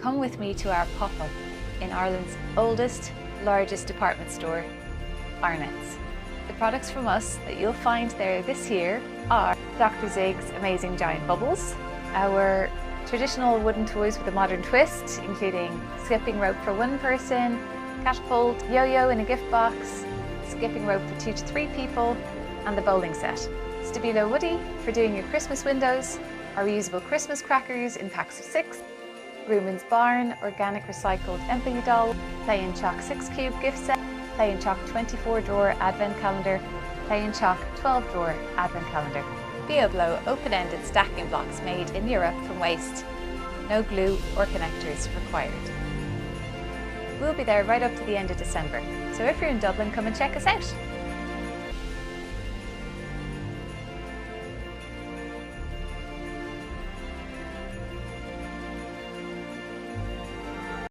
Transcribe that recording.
come with me to our pop-up in Ireland's oldest, largest department store, Arnotts. The products from us that you'll find there this year are Dr. Zig's Amazing Giant Bubbles, our traditional wooden toys with a modern twist, including skipping rope for one person, catapult, yo-yo in a gift box, skipping rope for 2 to 3 people, and the bowling set. STABILO Woody for doing your Christmas windows, our reusable Christmas crackers in packs of 6, Ruben's Barn Organic Recycled Empathy Doll, Play and Chalk 6-cube gift set, Play and Chalk 24-drawer advent calendar, Play and Chalk 12-drawer advent calendar. Bioblo open-ended stacking blocks made in Europe from waste. No glue or connectors required. We'll be there right up to the end of December, so if you're in Dublin, come and check us out.